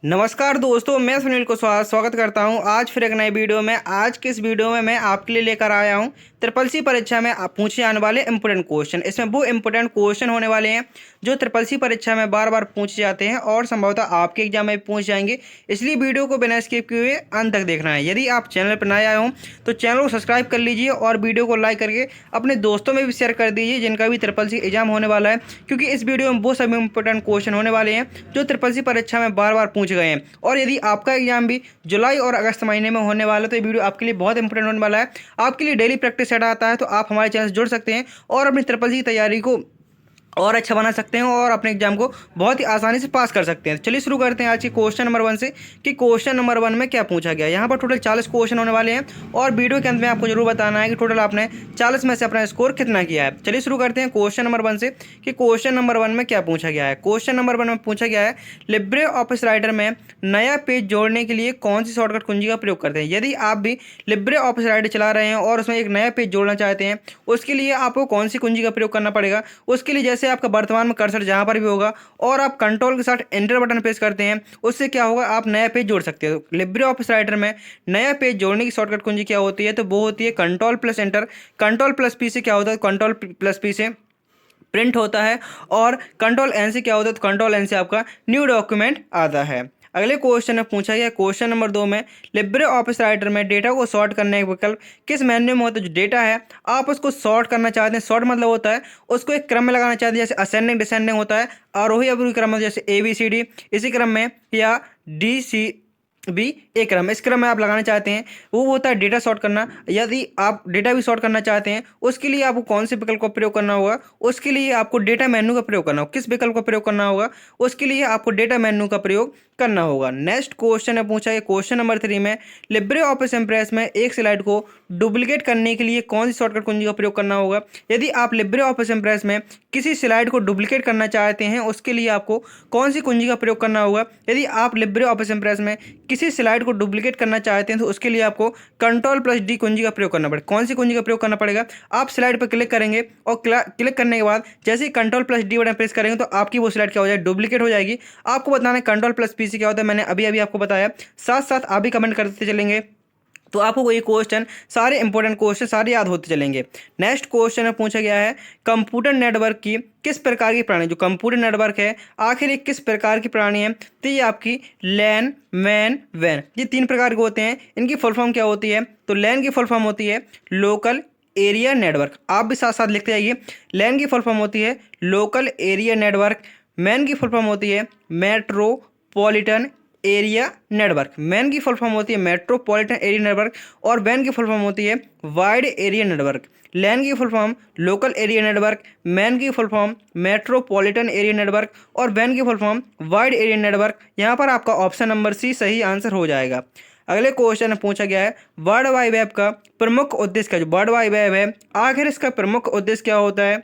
नमस्कार दोस्तों, मैं सुनील को स्वागत करता हूं आज फिर एक नए वीडियो में। आज के इस वीडियो में मैं आपके लिए लेकर आया हूं ट्रिपल सी परीक्षा में पूछे जाने वाले इंपोर्टेंट क्वेश्चन। इसमें वो इंपोर्टेंट क्वेश्चन होने वाले हैं जो ट्रिपल सी परीक्षा में बार बार पूछे जाते हैं और संभवतः आपके एग्जाम में पूछ जाएंगे। इसलिए वीडियो को बिना स्किप किए हुए अंत तक देखना है। यदि आप चैनल पर नए आए हों तो चैनल को सब्सक्राइब कर लीजिए और वीडियो को लाइक करके अपने दोस्तों में भी शेयर कर दीजिए जिनका भी ट्रिपल सी एग्जाम होने वाला है, क्योंकि इस वीडियो में वो सभी इंपोर्टेंट क्वेश्चन होने वाले हैं जो ट्रिपल सी परीक्षा में बार बार पूछे गए हैं। और यदि आपका एग्जाम भी जुलाई और अगस्त महीने में होने वाला है तो ये वीडियो आपके लिए बहुत इंपॉर्टेंट होने वाला है। आपके लिए डेली प्रैक्टिस सेट आता है तो आप हमारे चैनल से जुड़ सकते हैं और अपनी ट्रिपल सी की तैयारी को और अच्छा बना सकते हैं और अपने एग्जाम को बहुत ही आसानी से पास कर सकते हैं। चलिए शुरू करते हैं आज के क्वेश्चन नंबर 1 से कि क्वेश्चन नंबर 1 में क्या पूछा गया। यहाँ पर टोटल 40 क्वेश्चन होने वाले हैं और वीडियो के अंत में आपको जरूर बताना है कि टोटल आपने 40 में से अपना स्कोर कितना किया है। चलिए शुरू करते हैं क्वेश्चन नंबर 1 से कि क्वेश्चन नंबर 1 में क्या पूछा गया है। क्वेश्चन नंबर 1 में पूछा गया है, लिब्रे ऑफिस राइटर में नया पेज जोड़ने के लिए कौन सी शॉर्टकट कुंजी का प्रयोग करते हैं। यदि आप भी लिब्रे ऑफिस राइटर चला रहे हैं और उसमें एक नया पेज जोड़ना चाहते हैं, उसके लिए आपको कौन सी कुंजी का प्रयोग करना पड़ेगा। उसके लिए जैसे आपका वर्तमान में कर्सर जहां पर भी होगा और आप कंट्रोल के साथ एंटर बटन प्रेस करते हैं, उससे क्या होगा, आप नया पेज जोड़ सकते हो। लिब्रे ऑफिस राइटर में नया पेज जोड़ने की शॉर्टकट कुंजी क्या होती है, तो वो होती है control plus enter. Control plus P से क्या होता है, कंट्रोल प्लस पी से प्रिंट होता है और कंट्रोल एन से क्या होता है, तो कंट्रोल एन से आपका न्यू डॉक्यूमेंट आता है। अगले क्वेश्चन में पूछा गया क्वेश्चन नंबर 2 में, लिब्रे ऑफिस राइटर में डेटा को सॉर्ट करने का विकल्प किस मेन्यू में होता है। जो डेटा है आप उसको सॉर्ट करना चाहते हैं, सॉर्ट मतलब होता है उसको एक क्रम में लगाना चाहते हैं, जैसे असेंडिंग डिसेंडिंग होता है, आरोही अवरोही क्रम में जैसे ABCD इसी क्रम में, या DCB एक क्रम, इस क्रम में आप लगाना चाहते हैं, वो होता है डेटा सॉर्ट करना। यदि आप डेटा भी सॉर्ट करना चाहते हैं उसके लिए आपको कौन से विकल्प का प्रयोग करना होगा, उसके लिए आपको डेटा मेन्यू का प्रयोग करना होगा। किस विकल्प का प्रयोग करना होगा, उसके लिए आपको डेटा मेन्यू का प्रयोग करना होगा। नेक्स्ट क्वेश्चन है पूछा है क्वेश्चन नंबर 3 में, लिब्रे ऑफिस इम्प्रेस में एक स्लाइड को डुप्लीकेट करने के लिए कौन सी शॉर्टकट कुंजी का प्रयोग करना होगा। यदि आप लिब्रे ऑफिस इम्प्रेस में किसी स्लाइड को डुप्लीकेट करना चाहते हैं उसके लिए आपको कौन सी कुंजी का प्रयोग करना होगा। यदि आप लिब्रे ऑफिस इम्प्रेस में किसी स्लाइड को डुप्लीकेट करना चाहते हैं तो उसके लिए आपको कंट्रोल प्लस D कुंजी का प्रयोग करना पड़ेगा। कौन सी कुंजी का प्रयोग करना पड़ेगा, आप स्लाइड पर क्लिक करेंगे और क्लिक करने के बाद जैसे ही control plus D button press करेंगे तो आपकी वो स्लाइड क्या हो जाएगी, डुप्लीकेट हो जाएगी। आपको बताना है कंट्रोल प्लस P से क्या होता है, मैंने अभी अभी आपको बताया, साथ साथ आप भी कमेंट करते चलेंगे तो आपको ये क्वेश्चन सारे इंपॉर्टेंट क्वेश्चन सारे याद होते चलेंगे। नेक्स्ट क्वेश्चन में पूछा गया है, कंप्यूटर नेटवर्क की किस प्रकार की प्रणाली। जो कंप्यूटर नेटवर्क है आखिर ये किस प्रकार की प्रणाली है, तो ये आपकी लैन, मैन, वैन, ये 3 प्रकार के होते हैं। इनकी फुल फॉर्म क्या होती है, तो लैन की फुल फॉर्म होती है लोकल एरिया नेटवर्क, आप भी साथ साथ लिखते जाइए। लैन की फुल फॉर्म होती है लोकल एरिया नेटवर्क। मैन की फुल फॉर्म होती है मेट्रोपॉलिटन एरिया नेटवर्क। मैन की फुल फॉर्म होती है मेट्रोपॉलिटन एरिया नेटवर्क और वैन की फुल फॉर्म होती है वाइड एरिया नेटवर्क। लैन की full form local area network, MAN की full form metropolitan area network और वैन की full form wide area network. यहाँ पर आपका ऑप्शन नंबर C सही आंसर हो जाएगा। अगले क्वेश्चन में पूछा गया है, वर्ल्ड वाइड वेब का प्रमुख उद्देश्य क्या। जो वर्ल्ड वाइड वेब है आखिर इसका प्रमुख उद्देश्य क्या होता है,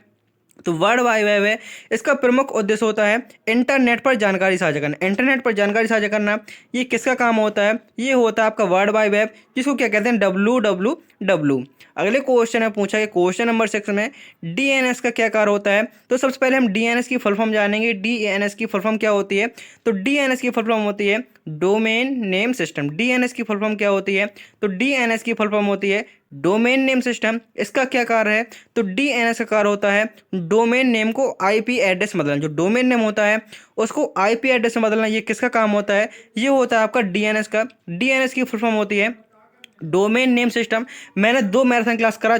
तो वर्ल्ड वाइड वेब है इसका प्रमुख उद्देश्य होता है इंटरनेट पर जानकारी साझा करना। इंटरनेट पर जानकारी साझा करना ये किसका काम होता है, ये होता है आपका वर्ल्ड वाइड वेब, जिसको क्या कहते हैं WWW। अगले क्वेश्चन में पूछा है क्वेश्चन नंबर 6 में, DNS का क्या कार्य होता है। तो सबसे पहले हम DNS की फुल फॉर्म जानेंगे। DNS की फुल फॉर्म क्या होती है, तो DNS की फुल फॉर्म होती है डोमेन नेम सिस्टम। DNS की फुल फॉर्म क्या होती है, तो DNS की फुल फॉर्म होती है डोमेन नेम सिस्टम। इसका क्या कार्य है, तो DNS का कार्य होता है डोमेन नेम को IP एड्रेस में बदलना। जो डोमेन नेम होता है उसको IP एड्रेस में बदलना, ये किसका काम होता है, ये होता है आपका DNS का। DNS की फुल फॉर्म होती है डोमेन नेम सिस्टम। मैंने 2 मैराथन क्लास करा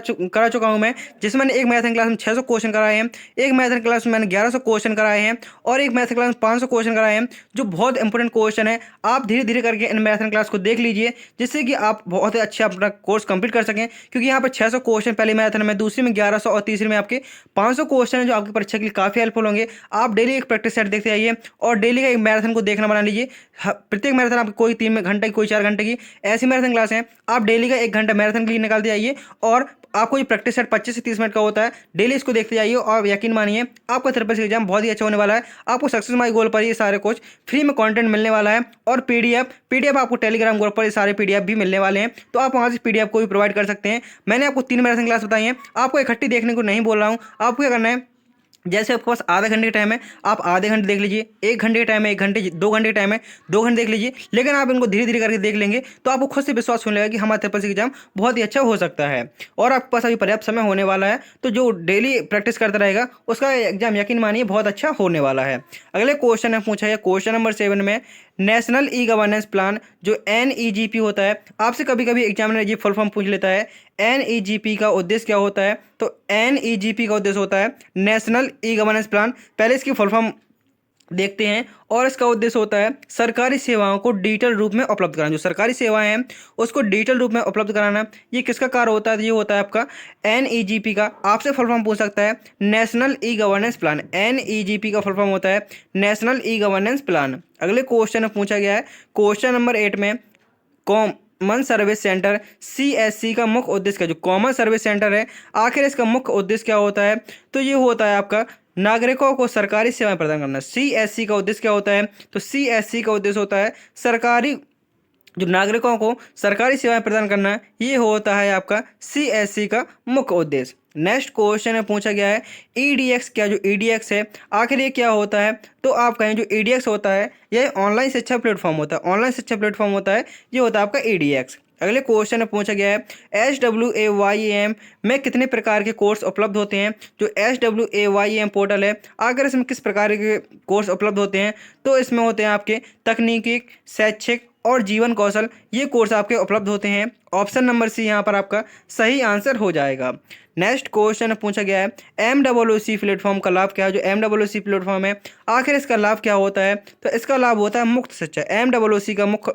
चुका हूं मैं, जिसमें मैंने एक मैराथन क्लास में 600 क्वेश्चन कराए हैं, एक मैराथन क्लास में मैंने 1100 क्वेश्चन कराए हैं और एक मैराथन क्लास में 500 क्वेश्चन कराए हैं, जो बहुत इंपॉर्टेंट क्वेश्चन है। आप धीरे धीरे करके इन मैराथन क्लास को देख लीजिए जिससे कि आप बहुत ही अच्छा अपना कोर्स कंप्लीट कर सकें, क्योंकि यहाँ पर 600 क्वेश्चन पहली मैराथन में, दूसरी में 1100 और तीसरी में आपके 500 क्वेश्चन है जो आपकी परीक्षा के लिए काफ़ी हेल्पफुल होंगे। आप डेली एक प्रैक्टिस सेट देखते आइए और डेली का एक मैराथन को देखना बना लीजिए। प्रत्येक मैराथन आपकी कोई 3 घंटे की, कोई 4 घंटे की, ऐसी मैराथन क्लास है। आप डेली का 1 घंटा मैराथन के लिए निकालते जाइए और आपको ये प्रैक्टिस सेट 25 से 30 मिनट का होता है। डेली इसको देखते जाइए और यकीन मानिए आपका ट्रिपल सी एग्जाम बहुत ही अच्छा होने वाला है। आपको सक्सेस माई गोल पर ये सारे कुछ फ्री में कंटेंट मिलने वाला है और पीडीएफ आपको टेलीग्राम ग्रुप पर ये सारे पीडीएफ भी मिलने वाले हैं, तो आप वहाँ से पीडीएफ को भी प्रोवाइड कर सकते हैं। मैंने आपको 3 मैराथन क्लास बताई हैं, आपको इकट्ठी देखने को नहीं बोल रहा हूँ। आपको क्या करना है, जैसे आपके पास आधा घंटे का टाइम है, आप आधे घंटे देख लीजिए, 1 घंटे का टाइम है 1 घंटे, 2 घंटे का टाइम है 2 घंटे देख लीजिए। लेकिन आप इनको धीरे धीरे करके देख लेंगे तो आपको खुद से विश्वास होने लगेगा कि हमारा ट्रिपल सी एग्जाम बहुत ही अच्छा हो सकता है और आपके पास अभी पर्याप्त समय होने वाला है। तो जो डेली प्रैक्टिस करता रहेगा उसका एग्जाम यकीन मानिए बहुत अच्छा होने वाला है। अगले क्वेश्चन है पूछा है क्वेश्चन नंबर 7 में, नेशनल ई गवर्नेंस प्लान जो NEGP होता है, आपसे कभी कभी एग्जामिनर ये फुल फॉर्म पूछ लेता है। NEGP का उद्देश्य क्या होता है? तो NEGP का उद्देश्य होता है नेशनल ई गवर्नेंस प्लान। पहले इसकी फुल फॉर्म देखते हैं और इसका उद्देश्य होता है सरकारी सेवाओं को डिजिटल रूप में उपलब्ध कराना। जो सरकारी सेवाएं हैं उसको डिजिटल रूप में उपलब्ध कराना, ये किसका कार्य होता है? ये होता है आपका NEGP का। आपसे फुल फॉर्म पूछ सकता है national e governance plan. NEGP का फुल फॉर्म होता है नेशनल ई गवर्नेंस प्लान। अगले क्वेश्चन में पूछा गया है क्वेश्चन नंबर 8 में, कॉमन सर्विस सेंटर CSC का मुख्य उद्देश्य क्या? जो कॉमन सर्विस सेंटर है आखिर इसका मुख्य उद्देश्य क्या होता है? तो ये होता है आपका नागरिकों को सरकारी सेवाएं प्रदान करना। CSC का उद्देश्य क्या होता है? तो CSC का उद्देश्य होता है सरकारी, जो नागरिकों को सरकारी सेवाएं प्रदान करना, ये होता है आपका CSC का मुख्य उद्देश्य। नेक्स्ट क्वेश्चन में पूछा गया है EDX क्या? जो EDX है आखिर ये क्या होता है? तो आप कहें जो EDX होता है यह ऑनलाइन शिक्षा प्लेटफॉर्म होता है। ऑनलाइन शिक्षा प्लेटफॉर्म होता है, ये होता है आपका EDX। अगले क्वेश्चन में पूछा गया है SWAYAM में कितने प्रकार के कोर्स उपलब्ध होते हैं? जो SWAYAM पोर्टल है आखिर इसमें किस प्रकार के कोर्स उपलब्ध होते हैं? तो इसमें होते हैं आपके तकनीकी, शैक्षिक और जीवन कौशल, ये कोर्स आपके उपलब्ध होते हैं। ऑप्शन नंबर सी यहाँ पर आपका सही आंसर हो जाएगा। नेक्स्ट क्वेश्चन पूछा गया है MWC प्लेटफॉर्म का लाभ क्या है? जो MWC प्लेटफॉर्म है आखिर इसका लाभ क्या होता है? तो इसका लाभ होता है मुक्त शिक्षा। MWC का मुख्य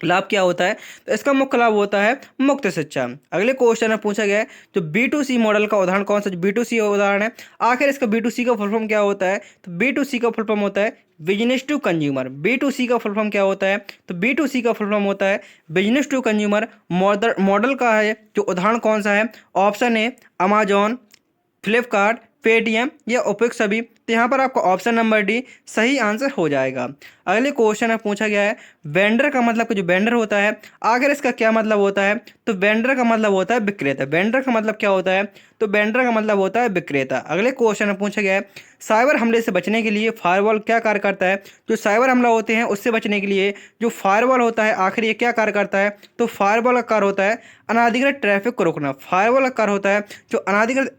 लाभ क्या होता है? तो इसका मुख्य लाभ होता है मुक्त शिक्षा। अगले क्वेश्चन में पूछा गया है जो B2C मॉडल का उदाहरण कौन सा? जो B2C उदाहरण है आखिर इसका B2C का फुल फॉर्म क्या होता है? तो B2C का फुल फॉर्म होता है बिजनेस टू कंज्यूमर। B2C का फुल फॉर्म क्या होता है? तो B2C का फुल फॉर्म होता है बिजनेस टू कंज्यूमर। मॉडल का है जो उदाहरण कौन सा है? Option A Amazon, Flipkart, Paytm या उपयुक्त सभी। तो यहाँ पर आपका ऑप्शन नंबर डी सही आंसर हो जाएगा। अगले क्वेश्चन में पूछा गया है वेंडर का मतलब, जो वेंडर होता है आखिर इसका क्या मतलब होता है? तो वेंडर का मतलब होता है विक्रेता। वेंडर का मतलब क्या होता है? तो वेंडर का मतलब होता है विक्रेता। अगले क्वेश्चन में पूछा गया है साइबर हमले से बचने के लिए फायरवॉल क्या कार्य करता है? जो साइबर हमला होते हैं उससे बचने के लिए जो फायरवॉल होता है आखिर ये क्या कार्य करता है? तो फायरवॉल का कार्य होता है अनाधिकृत ट्रैफिक को रोकना। फायरवॉल का कार्य होता है जो अनाधिकृत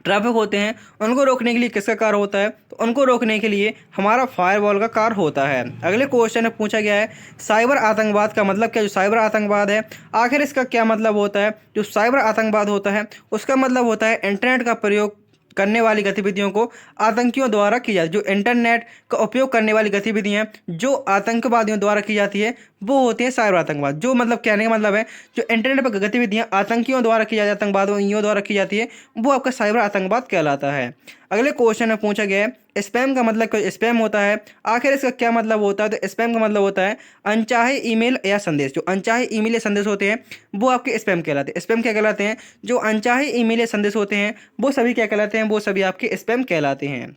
ट्रैफिक होते हैं उनको रोकने के लिए किसका कार्य होता है? तो उनको रोकने के लिए हमारा फायरवॉल का कार्य होता है। अगले क्वेश्चन में पूछा गया है साइबर आतंकवाद का मतलब क्या? जो साइबर आतंकवाद है आखिर इसका क्या मतलब होता है? जो साइबर आतंकवाद होता है उसका मतलब होता है इंटरनेट का प्रयोग करने वाली गतिविधियों को आतंकियों द्वारा की जाती है। जो इंटरनेट का उपयोग करने वाली गतिविधियां जो आतंकवादियों द्वारा की जाती है वो होती है साइबर आतंकवाद। जो मतलब कहने का मतलब है जो इंटरनेट पर गतिविधियां आतंकियों द्वारा की जाती है, आतंकवादियों द्वारा की जाती है, वो आपका साइबर आतंकवाद कहलाता है। अगले क्वेश्चन में पूछा गया है स्पैम का मतलब क्या? स्पैम होता है आखिर इसका क्या मतलब होता है? तो स्पैम का मतलब होता है अनचाहे ईमेल या संदेश। जो अनचाहे ईमेल या संदेश होते हैं वो आपके स्पैम कहलाते हैं। स्पैम क्या कहलाते हैं? जो अनचाहे ईमेल या संदेश होते हैं वो सभी क्या कहलाते हैं? वो सभी आपके स्पैम कहलाते हैं।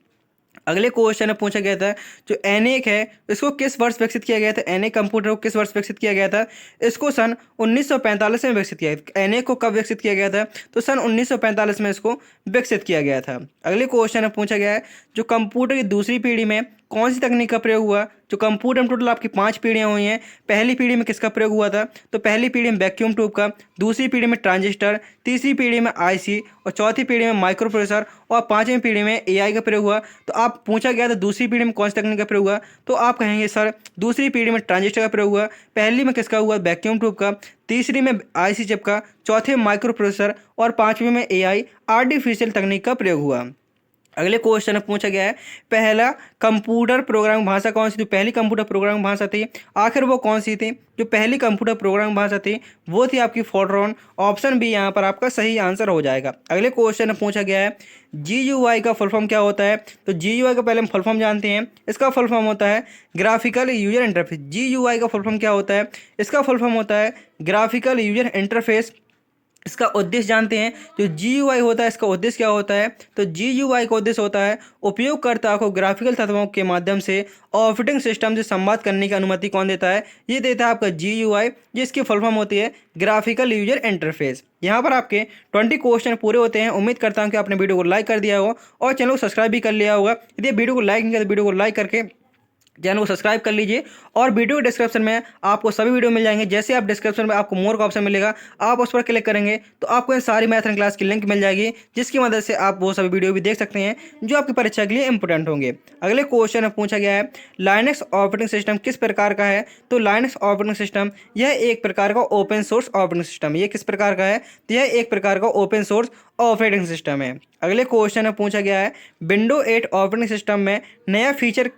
अगले क्वेश्चन में पूछा गया था जो एनएक है इसको किस वर्ष विकसित किया गया था? एनएक कंप्यूटर को किस वर्ष विकसित किया गया था? इसको सन 1945 में विकसित किया गया। एनएक को कब विकसित किया गया था? तो सन 1945 में इसको विकसित किया गया था। अगले क्वेश्चन में पूछा गया है जो कंप्यूटर की दूसरी पीढ़ी में कौन सी तकनीक का प्रयोग हुआ? जो कंप्यूटर में टोटल आपकी 5 पीढ़ियाँ हुई हैं। पहली पीढ़ी में किसका प्रयोग हुआ था? तो पहली पीढ़ी में वैक्यूम ट्यूब का, दूसरी पीढ़ी में ट्रांजिस्टर, तीसरी पीढ़ी में आईसी और चौथी पीढ़ी में माइक्रो प्रोसेसर और पांचवीं पीढ़ी में एआई का प्रयोग हुआ। तो आप पूछा गया था दूसरी पीढ़ी में कौन सी तकनीक का प्रयोग हुआ? तो आप कहेंगे सर दूसरी पीढ़ी में ट्रांजिस्टर का प्रयोग हुआ, पहली में किसका हुआ? वैक्यूम ट्यूब का, तीसरी में आईसी चिप का, चौथे में माइक्रो प्रोसेसर और पांचवीं में एआई आर्टिफिशियल तकनीक का प्रयोग हुआ। अगले क्वेश्चन में पूछा गया है पहला कंप्यूटर प्रोग्रामिंग भाषा कौन सी थी? पहली कंप्यूटर प्रोग्रामिंग भाषा थी आखिर वो कौन सी थी? जो पहली कंप्यूटर प्रोग्रामिंग भाषा थी वो थी आपकी फोर्ट्रॉन। ऑप्शन बी यहाँ पर आपका सही आंसर हो जाएगा। अगले क्वेश्चन में पूछा गया है GUI का फुल फॉर्म क्या होता है? तो GUI का पहले हम फुल फॉर्म जानते हैं। इसका फुल फॉर्म होता है ग्राफिकल यूजर इंटरफेस। GUI का फुल फॉर्म क्या होता है? इसका फुल फॉर्म होता है ग्राफिकल यूजर इंटरफेस इसका उद्देश्य जानते हैं। जो GUI होता है इसका उद्देश्य क्या होता है? तो GUI का उद्देश्य होता है उपयोगकर्ता को ग्राफिकल तत्वों के माध्यम से ऑपरेटिंग सिस्टम से संवाद करने की अनुमति कौन देता है? ये देता है आपका GUI, जिसकी फुल फॉर्म होती है ग्राफिकल यूजर इंटरफेस। यहाँ पर आपके 20 क्वेश्चन पूरे होते हैं। उम्मीद करता हूँ कि आपने वीडियो को लाइक कर दिया होगा और चैनल को सब्सक्राइब भी कर लिया होगा। यदि वीडियो को लाइक नहीं किया तो वीडियो को लाइक करके चैनल को सब्सक्राइब कर लीजिए। और वीडियो के डिस्क्रिप्शन में आपको सभी वीडियो मिल जाएंगे। जैसे आप डिस्क्रिप्शन में आपको मोर का ऑप्शन मिलेगा, आप उस पर क्लिक करेंगे तो आपको ये सारी मैथ एंड क्लास की लिंक मिल जाएगी, जिसकी मदद से आप वो सभी वीडियो भी देख सकते हैं जो आपकी परीक्षा के लिए इंपॉर्टेंट होंगे। अगले क्वेश्चन में पूछा गया है लाइनक्स ऑपरेटिंग सिस्टम किस प्रकार का है? तो लाइनक्स ऑपरेटिंग सिस्टम यह एक प्रकार का ओपन सोर्स ऑपरेटिंग सिस्टम। ये किस प्रकार का है? तो यह एक प्रकार का ओपन सोर्स ऑपरेटिंग सिस्टम है। अगले क्वेश्चन में पूछा गया है विंडो 8 ऑपरेटिंग सिस्टम में नया फीचर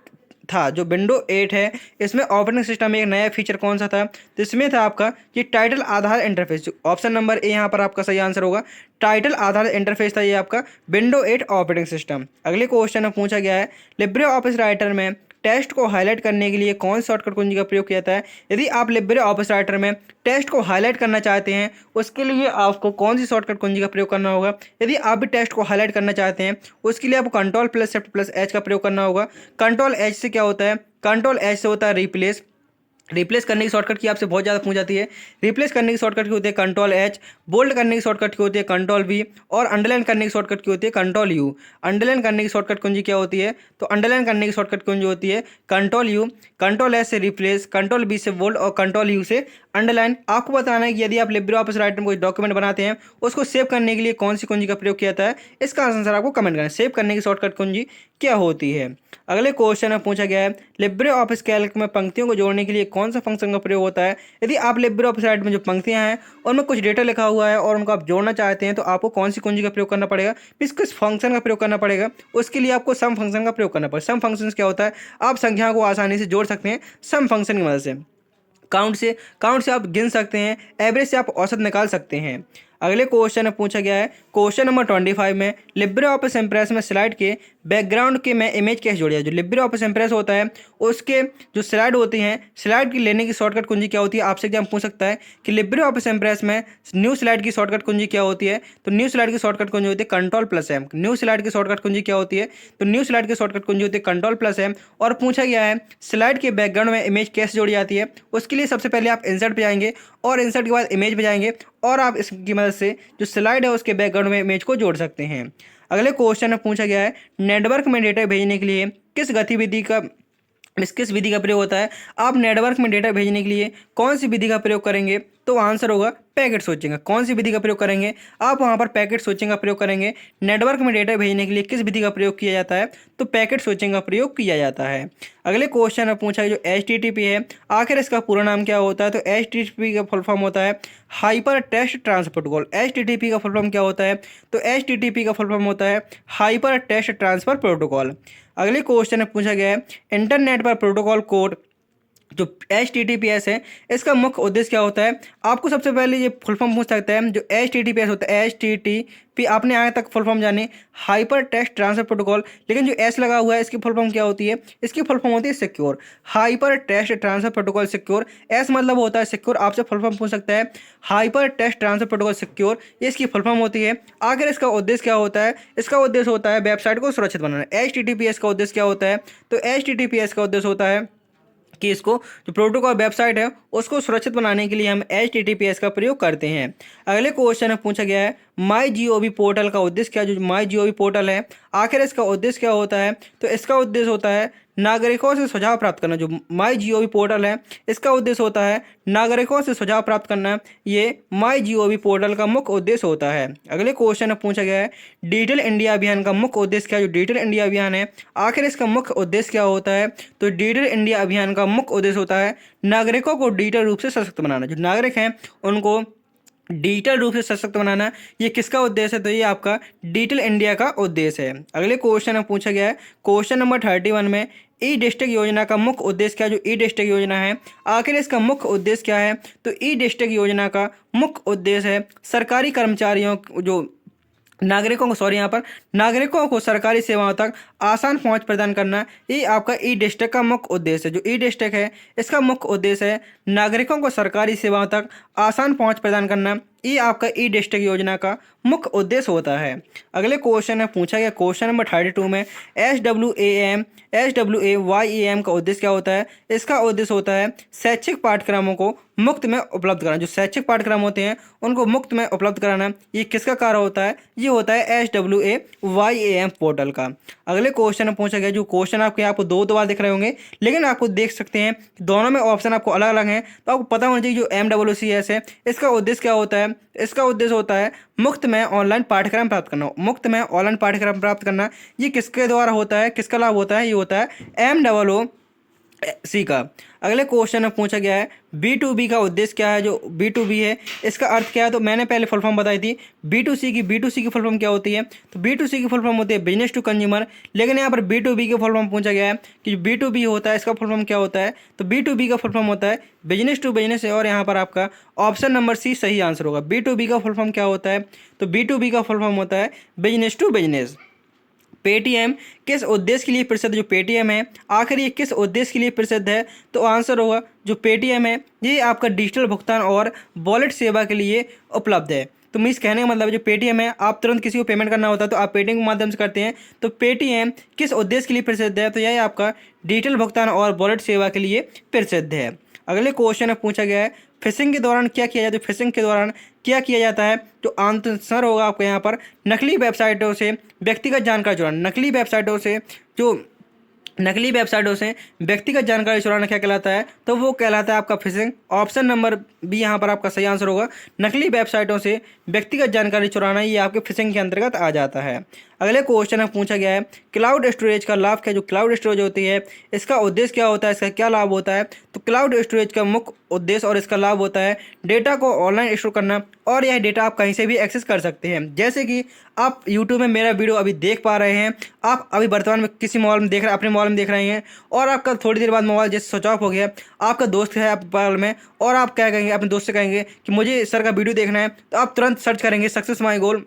था। जो विंडो 8 है इसमें ऑपरेटिंग सिस्टम में एक नया फीचर कौन सा था? तो इसमें था आपका ये title Aadhaar interface. Option number A यहाँ पर आपका सही आंसर होगा। टाइटल आधार इंटरफेस था ये आपका विंडो 8 ऑपरेटिंग सिस्टम। अगले क्वेश्चन में पूछा गया है लिब्रे ऑफिस राइटर में टेस्ट को हाईलाइट करने के लिए कौन सी शॉर्टकट कुंजी का प्रयोग किया जाता है? यदि आप लिब्रे ऑफिस राइटर में टेस्ट को हाईलाइट करना चाहते हैं उसके लिए आपको कौन सी शॉर्टकट कुंजी का प्रयोग करना होगा? यदि आप भी टेस्ट को हाईलाइट करना चाहते हैं उसके लिए आपको Ctrl+Shift+H का प्रयोग करना होगा। Ctrl+H से क्या होता है? Ctrl+H से होता है रिप्लेस। रिप्लेस करने की शॉर्टकट की आपसे बहुत ज़्यादा पूछ जाती है। रिप्लेस करने की शॉर्टकट की होती है Ctrl+H, बोल्ड करने की शॉर्टकट की होती है Ctrl+V और अंडरलाइन करने की शॉर्टकट की होती है Ctrl+U। अंडरलाइन करने की शॉर्टकट कुंजी क्या होती है? तो अंडरलाइन करने की शॉर्टकट कुंजी होती है Ctrl+U, Ctrl+S से रिप्लेस, Ctrl+V से बोल्ड और Ctrl+U से अंडरलाइन। आपको बताना है कि यदि आप लिब्रे ऑफिस राइटर में कोई डॉक्यूमेंट बनाते हैं उसको सेव करने के लिए कौन सी कुंजी का प्रयोग किया जाता है? इसका आंसर आपको कमेंट करना है। सेव करने की शॉर्टकट कुंजी क्या होती है? अगले क्वेश्चन में पूछा गया है लिब्रे ऑफिस कैल्क में पंक्तियों को जोड़ने के लिए कौन सा फंक्शन का प्रयोग होता है? यदि आप लिब्रे ऑफिस राइटर में जो पंक्तियां हैं उनमें कुछ डेटा लिखा हुआ है और उनको आप जोड़ना चाहते हैं तो आपको कौन सी कुंजी का प्रयोग करना पड़ेगा? किस फंक्शन का प्रयोग करना पड़ेगा? उसके लिए आपको सम फंक्शन का प्रयोग करना पड़ेगा। सम फंक्शन क्या होता है? आप संख्याओं को आसानी से जोड़ सकते हैं सम फंक्शन की मदद से। काउंट से आप गिन सकते हैं, एवरेज से आप औसत निकाल सकते हैं। अगले क्वेश्चन में पूछा गया है क्वेश्चन नंबर 25 में लिब्रे ऑफिस इम्प्रेस में स्लाइड के बैकग्राउंड के में इमेज कैसे जोड़ी है? जो लिब्रे ऑफिस इम्प्रेस होता है उसके जो स्लाइड होती हैं, स्लाइड की लेने की शॉर्टकट कुंजी क्या होती है? आपसे एग्जाम पूछ सकता है कि लिब्रे ऑफिस इम्प्रेस में न्यू स्लाइड की शॉर्टकट कुंजी क्या होती है? तो न्यू स्लाइड की शॉर्टकट कुंजी होती है Ctrl+M। न्यू स्लाइड की शॉर्टकट कुंजी क्या होती है? तो न्यू स्लाइड की शॉर्टकट कुंजी होती है Ctrl+M। और पूछा गया है स्लाइड के बैकग्राउंड में इमेज कैसे जोड़ी जाती है? उसके लिए सबसे पहले आप इंसर्ट पे जाएंगे और इंसर्ट के बाद इमेज पे जाएंगे और आप इसकी मदद से जो स्लाइड है उसके बैकग्राउंड में इमेज को जोड़ सकते हैं। अगले क्वेश्चन में पूछा गया है नेटवर्क में डेटा भेजने के लिए किस विधि का प्रयोग होता है? आप नेटवर्क में डेटा भेजने के लिए कौन सी विधि का प्रयोग करेंगे? तो आंसर होगा पैकेट स्विचिंग का। कौन सी विधि का प्रयोग करेंगे? आप वहां पर पैकेट स्विचिंग का प्रयोग करेंगे। नेटवर्क में डेटा भेजने के लिए किस विधि का प्रयोग किया जाता है? तो पैकेट स्विचिंग का प्रयोग किया जाता है। अगले क्वेश्चन में पूछा है जो HTTP है आखिर इसका पूरा नाम क्या होता है? तो HTTP का फुल फॉर्म होता है hyper text transfer protocol. HTTP का फुल फॉर्म क्या होता है? तो HTTP का फुल फॉर्म होता है हाइपर टेक्स्ट ट्रांसफर प्रोटोकॉल। अगले क्वेश्चन में पूछा गया है इंटरनेट पर प्रोटोकॉल कोड जो HTTPS है इसका मुख्य उद्देश्य क्या होता है? आपको सबसे पहले ये फुल फॉर्म पूछ सकता है। जो HTTPS होता है HTTP आपने आगे तक फुल फॉर्म जाने हाइपर टेक्स्ट ट्रांसफर प्रोटोकॉल, लेकिन जो S लगा हुआ है इसकी फुल फॉर्म क्या होती है? इसकी फुल फॉर्म होती है secure. Hyper text transfer protocol secure, S मतलब होता है सिक्योर। आपसे फुल फॉर्म पूछ सकता है hyper text transfer protocol secure, ये इसकी फुल फॉर्म होती है। आखिर इसका उद्देश्य क्या होता है? इसका उद्देश्य होता है वेबसाइट को सुरक्षित बनाना। HTTPS का उद्देश्य क्या होता है? तो HTTPS का उद्देश्य होता है कि इसको जो प्रोटोकॉल वेबसाइट है उसको सुरक्षित बनाने के लिए हम HTTPS का प्रयोग करते हैं। अगले क्वेश्चन में पूछा गया है MyGov पोर्टल का उद्देश्य क्या? जो MyGov पोर्टल है आखिर इसका उद्देश्य क्या होता है? तो इसका उद्देश्य होता है नागरिकों से सुझाव प्राप्त करना। जो MyGov पोर्टल है इसका उद्देश्य होता है नागरिकों से सुझाव प्राप्त करना। ये MyGov पोर्टल का मुख्य उद्देश्य होता है। अगले क्वेश्चन में पूछा गया है डिजिटल इंडिया अभियान का मुख्य उद्देश्य क्या? जो डिजिटल इंडिया अभियान है आखिर इसका मुख्य उद्देश्य क्या होता है? तो डिजिटल इंडिया अभियान का मुख्य उद्देश्य होता है नागरिकों को डिजिटल रूप से सशक्त बनाना। जो नागरिक हैं उनको डिजिटल रूप से सशक्त बनाना, ये किसका उद्देश्य है? तो ये आपका डिजिटल इंडिया का उद्देश्य है। अगले क्वेश्चन में पूछा गया है क्वेश्चन नंबर 31 में ई डिस्ट्रिक्ट योजना का मुख्य उद्देश्य क्या? जो ई डिस्ट्रिक्ट योजना है आखिर इसका मुख्य उद्देश्य क्या है? तो ई डिस्ट्रिक्ट योजना का मुख्य उद्देश्य है सरकारी कर्मचारियों जो नागरिकों को सरकारी सेवाओं तक आसान पहुंच प्रदान करना। ये आपका ई डिस्ट्रिक्ट का मुख्य उद्देश्य है। जो ई डिस्ट्रिक्ट है इसका मुख्य उद्देश्य है नागरिकों को सरकारी सेवाओं तक आसान पहुंच प्रदान करना। ये आपका ई डिस्ट्रिक्ट योजना का मुख्य उद्देश्य होता है। अगले क्वेश्चन है पूछा गया क्वेश्चन नंबर 32 में SWAM का उद्देश्य क्या होता है। इसका उद्देश्य होता है शैक्षिक पाठ्यक्रमों को मुफ्त में उपलब्ध कराना। जो शैक्षिक पाठ्यक्रम होते हैं उनको मुफ्त में उपलब्ध कराना, ये किसका कार्य होता है? ये होता है SWAM पोर्टल का। अगले क्वेश्चन में पूछा गया, जो क्वेश्चन आपको दो बार दिख रहे होंगे, लेकिन आपको देख सकते हैं दोनों में ऑप्शन आपको अलग अलग हैं, तो आपको पता होना चाहिए जो MWCS है इसका उद्देश्य क्या होता है। इसका उद्देश्य होता है मुफ्त में ऑनलाइन पाठ्यक्रम प्राप्त करना। मुफ्त में ऑनलाइन पाठ्यक्रम प्राप्त करना ये किसके द्वारा होता है, किसका लाभ होता है? ये होता है MWC का। अगले क्वेश्चन में पूछा गया है B2B का उद्देश्य क्या है। जो B2B है इसका अर्थ क्या है, तो मैंने पहले फुल फॉर्म बताई थी। B2C की फुल फॉर्म क्या होती है? तो B2C की फुल फॉर्म होती है बिजनेस टू कंज्यूमर, लेकिन यहाँ पर B2B की फुल फॉर्म पूछा गया है कि B2B होता है इसका फुल फॉर्म क्या होता है। तो B2B का फुल फॉर्म होता है बिजनेस टू बिजनेस है, और यहाँ पर आपका ऑप्शन नंबर सी सही आंसर होगा। B2B का फुल फॉर्म क्या होता है? तो B2B का फुल फॉर्म होता है बिजनेस टू बिजनेस। पेटीएम किस उद्देश्य के लिए प्रसिद्ध? जो पेटीएम है आखिर ये किस उद्देश्य के लिए प्रसिद्ध है? तो आंसर होगा जो पेटीएम है ये आपका डिजिटल भुगतान और वॉलेट सेवा के लिए उपलब्ध है। तो मीन्स कहने का मतलब जो पेटीएम है, आप तुरंत किसी को पेमेंट करना होता है तो आप पेटीएम के माध्यम से करते हैं। तो पेटीएम किस उद्देश्य के लिए प्रसिद्ध है? तो यह आपका डिजिटल भुगतान और वॉलेट सेवा के लिए प्रसिद्ध है। अगले क्वेश्चन में पूछा गया है फिशिंग के दौरान क्या किया जाता है। फिशिंग के दौरान क्या किया जाता है? तो आंसर होगा आपको यहाँ पर नकली वेबसाइटों से व्यक्तिगत जानकारी चुराना। नकली वेबसाइटों से व्यक्तिगत जानकारी चुराना क्या कहलाता है? तो वो कहलाता है आपका फिशिंग। ऑप्शन नंबर बी यहाँ पर आपका सही आंसर होगा। नकली वेबसाइटों से व्यक्तिगत जानकारी चुराना ये आपके फिशिंग के अंतर्गत आ जाता है। अगले क्वेश्चन में पूछा गया है क्लाउड स्टोरेज का लाभ क्या। जो क्लाउड स्टोरेज होती है इसका उद्देश्य क्या होता है, इसका क्या लाभ होता है? तो क्लाउड स्टोरेज का मुख्य उद्देश्य और इसका लाभ होता है डेटा को ऑनलाइन स्टोर करना, और यह डेटा आप कहीं से भी एक्सेस कर सकते हैं। जैसे कि आप यूट्यूब में मेरा वीडियो अभी देख पा रहे हैं, आप अभी वर्तमान में किसी मोबाइल में देख रहे हैं, अपने मोबाइल में देख रहे हैं, और आपका थोड़ी देर बाद मोबाइल जैसे स्विच ऑफ हो गया, आपका दोस्त है आपके मोबाइल में, और आप क्या कहेंगे, अपने दोस्त से कहेंगे कि मुझे सर का वीडियो देखना है, तो आप तुरंत सर्च करेंगे सक्सेस माई गोल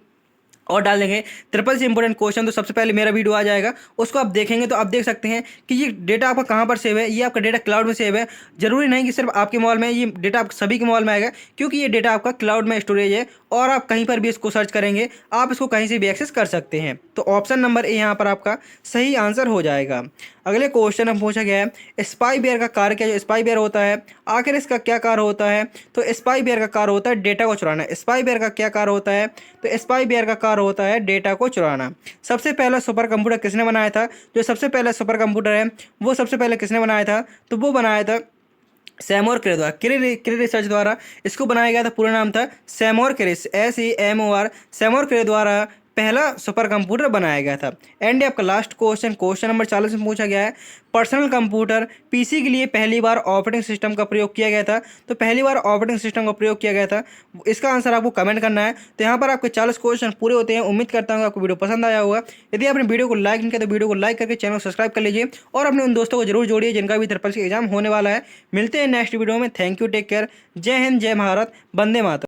और डाल देंगे ट्रिपल सी इंपॉर्टेंट क्वेश्चन, तो सबसे पहले मेरा वीडियो आ जाएगा। उसको आप देखेंगे तो आप देख सकते हैं कि ये डेटा आपका कहाँ पर सेव है। ये आपका डेटा क्लाउड में सेव है। जरूरी नहीं कि सिर्फ आपके मोबाइल में, ये डेटा आप सभी के मोबाइल में आएगा, क्योंकि ये डेटा आपका क्लाउड में स्टोरेज है, और आप कहीं पर भी इसको सर्च करेंगे आप इसको कहीं से भी एक्सेस कर सकते हैं। तो ऑप्शन नंबर ए यहाँ पर आपका सही आंसर हो जाएगा। अगले क्वेश्चन में पूछा गया है स्पाईवेयर का कार्य क्या। जो स्पाईवेयर होता है आखिर इसका क्या कार्य होता है? तो स्पाईवेयर का कार्य होता है डेटा को चुराना। स्पाईवेयर का क्या कार्य होता है? तो स्पाईवेयर का कार्य होता है डेटा को चुराना। सबसे पहला सुपर कंप्यूटर किसने बनाया था? जो सबसे पहला सुपर कंप्यूटर है वो सबसे पहले किसने बनाया था? तो वो बनाया था सैमोर क्रे द्वारा। क्रे रिसर्च द्वारा इसको बनाया गया था। पूरा नाम था सैमोर क्रे, SEMOR, सैमोर क्रे द्वारा पहला सुपर कंप्यूटर बनाया गया था। एंड आपका लास्ट क्वेश्चन नंबर 40 में पूछा गया है पर्सनल कंप्यूटर पीसी के लिए पहली बार ऑपरेटिंग सिस्टम का प्रयोग किया गया था। तो पहली बार ऑपरेटिंग सिस्टम का प्रयोग किया गया था, इसका आंसर आपको कमेंट करना है। तो यहाँ पर आपके 40 क्वेश्चन पूरे होते हैं। उम्मीद करता हूँ आपको वीडियो पसंद आया होगा। यदि आपने वीडियो को लाइक नहीं किया तो वीडियो को लाइक करके चैनल को सब्सक्राइब कर लीजिए, और अपने उन दोस्तों को जरूर जोड़िए जिनका भी ट्रिपल सी एग्जाम होने वाला है। मिलते हैं नेक्स्ट वीडियो में। थैंक यू, टेक केयर, जय हिंद, जय भारत, वंदे मातरम।